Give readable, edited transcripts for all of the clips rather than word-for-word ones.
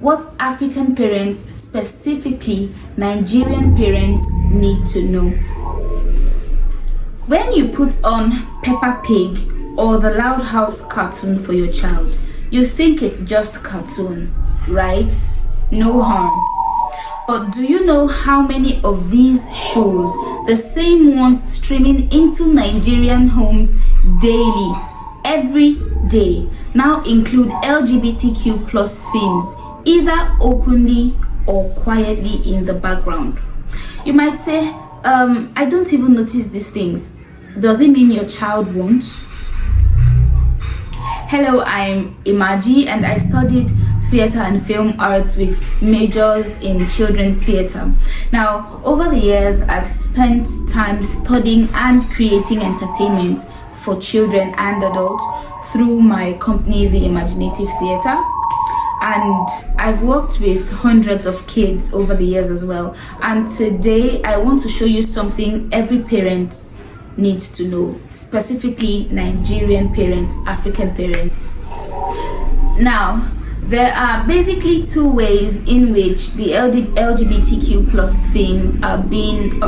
What African parents, specifically Nigerian parents, need to know. When you put on Peppa Pig or the Loud House cartoon for your child, you think it's just cartoon, right? No harm. But do you know how many of these shows, the same ones streaming into Nigerian homes daily, every day, now include LGBTQ plus themes, either openly or quietly in the background? You might say, I don't even notice these things. Does it mean your child won't? Hello, I'm Imaji and I studied theatre and film arts with majors in children's theatre. Now, over the years, I've spent time studying and creating entertainment for children and adults through my company, the Imajinative Theatre. And I've worked with hundreds of kids over the years as well. And today, I want to show you something every parent needs to know, specifically Nigerian parents, African parents. Now, there are basically two ways in which the LGBTQ plus themes are being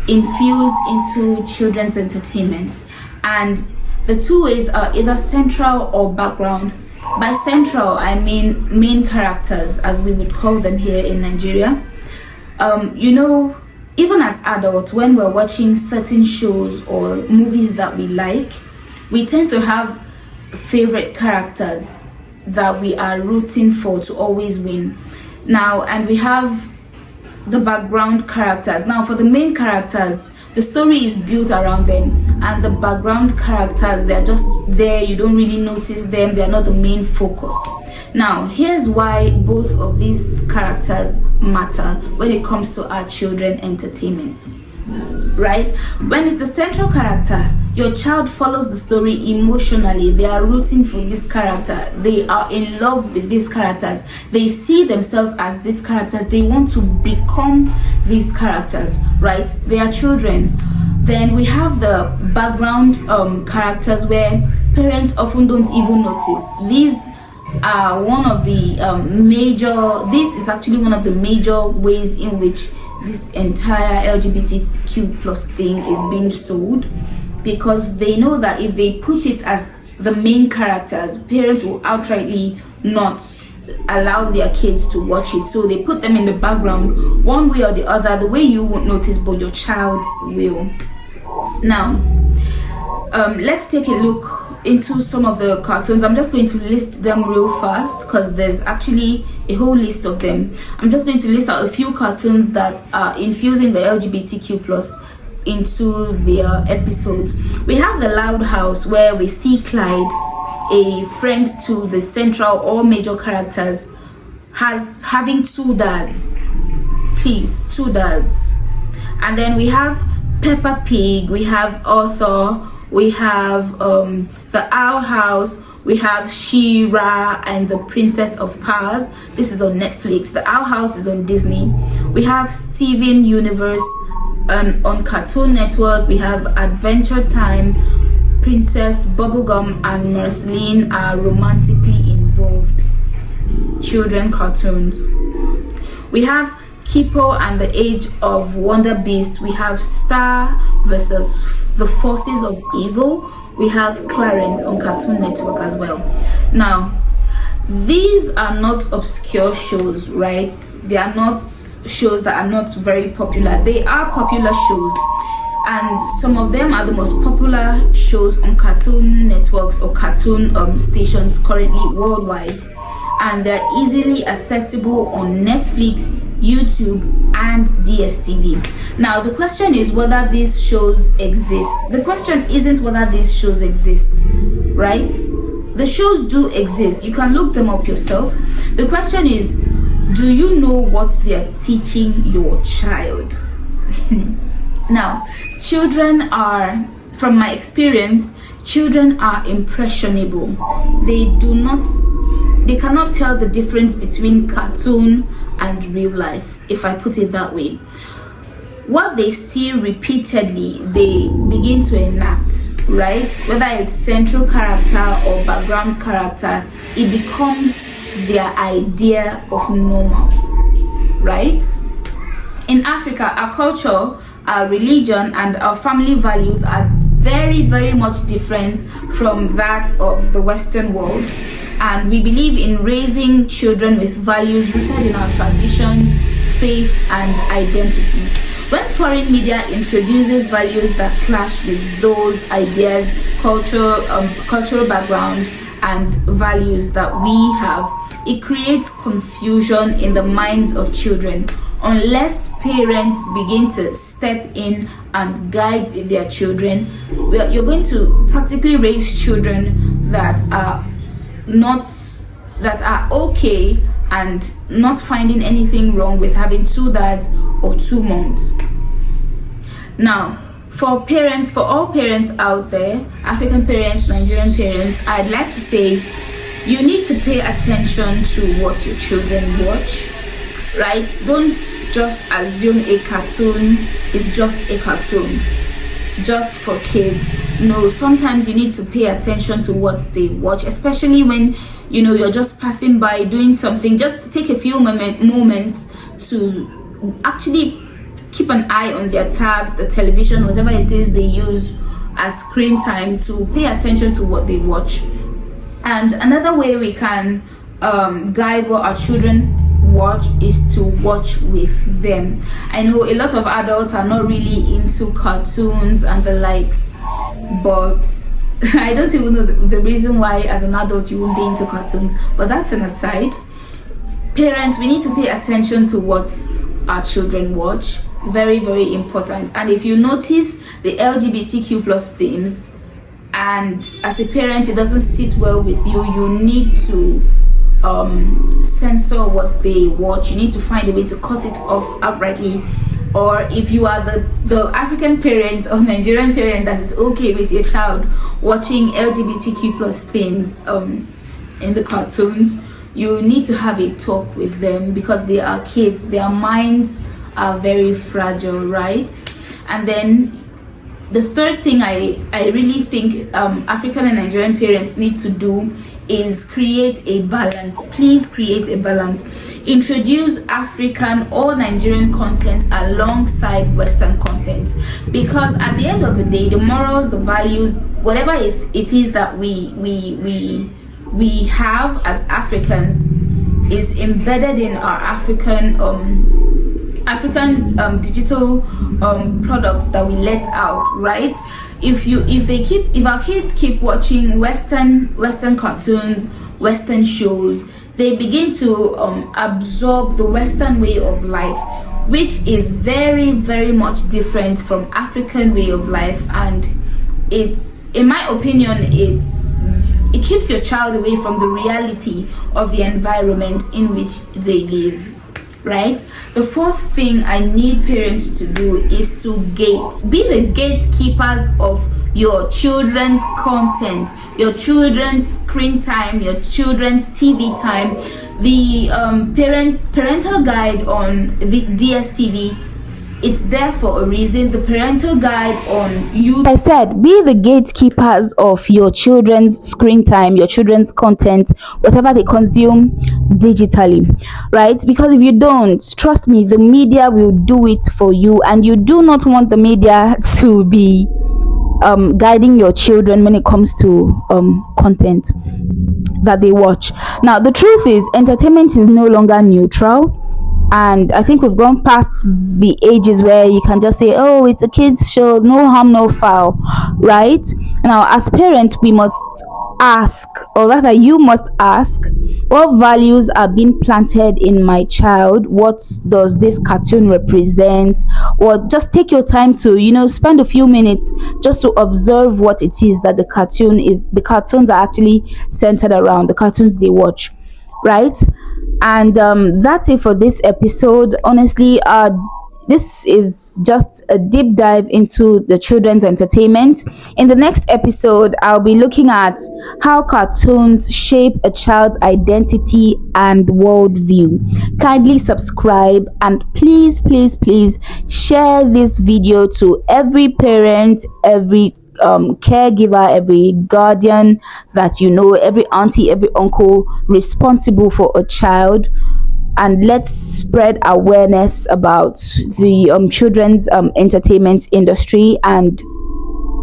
infused into children's entertainment. And the two ways are either central or background. By central, I mean main characters, as we would call them here in Nigeria. Even as adults, when we're watching certain shows or movies that we like, we tend to have favorite characters that we are rooting for to always win. Now, and we have the background characters. Now, for the main characters, the story is built around them, and the background characters, they're just there, you don't really notice them, they're not the main focus. Now, here's why both of these characters matter when it comes to our children entertainment, right? When it's the central character, your child follows the story emotionally. They are rooting for this character. They are in love with these characters. They see themselves as these characters. They want to become these characters, right? They are children. Then we have the background characters where parents often don't even notice. These are one of the this is actually one of the major ways in which this entire LGBTQ plus thing is being sold, because they know that if they put it as the main characters, parents will outrightly not allow their kids to watch it. So they put them in the background one way or the other, the way you won't notice, but your child will. Now, let's take a look into some of the cartoons. I'm just going to list them real fast because there's actually a whole list of them. I'm just going to list out a few cartoons that are infusing the LGBTQ plus into their episodes. We have the Loud House, where we see Clyde, a friend to the central or major characters, having two dads. Please, two dads. And then we have Peppa Pig, we have Arthur, we have the Owl House, we have She-Ra and the Princess of Powers. This is on Netflix. The Owl House is on Disney. We have Steven Universe on Cartoon Network. We have Adventure Time. Princess Bubblegum and Marceline are romantically involved children cartoons. We have Kipo and the Age of Wonder Beast. We have Star versus the Forces of Evil. We have Clarence on Cartoon Network as well. Now, these are not obscure shows, right? They are not shows that are not very popular. They are popular shows, and some of them are the most popular shows on cartoon networks or cartoon stations currently worldwide, and they're easily accessible on Netflix, YouTube, and DSTV. Now, the question is whether these shows exist. The question isn't whether these shows exist, right? The shows do exist. You can look them up yourself. The question is, do you know what they're teaching your child? Now, children are, from my experience, children are impressionable. They cannot tell the difference between cartoon and real life, if I put it that way. What they see repeatedly, they begin to enact, right? Whether it's central character or background character, it becomes their idea of normal, right? In Africa, our culture, our religion, and our family values are very, very much different from that of the Western world. And we believe in raising children with values rooted in our traditions, faith, and identity. When foreign media introduces values that clash with those ideas, cultural background, and values that we have, it creates confusion in the minds of children. Unless parents begin to step in and guide their children, you're going to practically raise children that are okay and not finding anything wrong with having two dads or two moms. Now, for all parents out there, African parents, Nigerian parents, I'd like to say you need to pay attention to what your children watch, right? Don't just assume a cartoon is just a cartoon, just for kids. No, sometimes you need to pay attention to what they watch, especially when you're just passing by doing something. Just take a few moments to actually keep an eye on their tabs, the television, whatever it is they use as screen time, to pay attention to what they watch. And another way we can guide what our children watch is to watch with them. I know a lot of adults are not really into cartoons and the likes, but I don't even know the reason why as an adult you won't be into cartoons, but that's an aside. Parents, we need to pay attention to what our children watch. Very, very important. And if you notice the LGBTQ plus themes, and as a parent it doesn't sit well with you, you need to censor what they watch. You need to find a way to cut it off outrightly. Or if you are the African parent or Nigerian parent that is okay with your child watching LGBTQ plus things in the cartoons, you need to have a talk with them, because they are kids, their minds are very fragile, right? And then the third thing I really think African and Nigerian parents need to do is create a balance. Please create a balance. Introduce African or Nigerian content alongside Western content, because at the end of the day, the morals, the values, whatever it is that we have as Africans is embedded in our African digital products that we let out, right? If our kids keep watching Western cartoons, Western shows, they begin to absorb the Western way of life, which is very, very much different from African way of life. And it's, in my opinion, it keeps your child away from the reality of the environment in which they live, right? The fourth thing I need parents to do is to be the gatekeepers of your children's content, your children's screen time, your children's TV time. The parental guide on the DSTV, it's there for a reason. The parental guide on YouTube. I said, be the gatekeepers of your children's screen time, your children's content, whatever they consume digitally, right? Because if you don't, trust me, the media will do it for you, and you do not want the media to be guiding your children when it comes to content that they watch. Now, the truth is, entertainment is no longer neutral. And I think we've gone past the ages where you can just say, oh, it's a kid's show, no harm, no foul, right? Now, as parents, we must ask, or rather you must ask, what values are being planted in my child? What does this cartoon represent? Or just take your time to spend a few minutes just to observe what it is that the cartoons are actually centered around, the cartoons they watch, right? And that's it for this episode. Honestly, this is just a deep dive into the children's entertainment. In the next episode, I'll be looking at how cartoons shape a child's identity and worldview. Kindly subscribe, and please, please, please share this video to every parent, every caregiver, every guardian that you know, every auntie, every uncle responsible for a child, and let's spread awareness about the children's entertainment industry and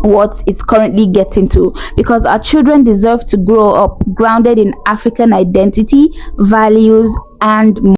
what it's currently getting to, because our children deserve to grow up grounded in African identity, values, and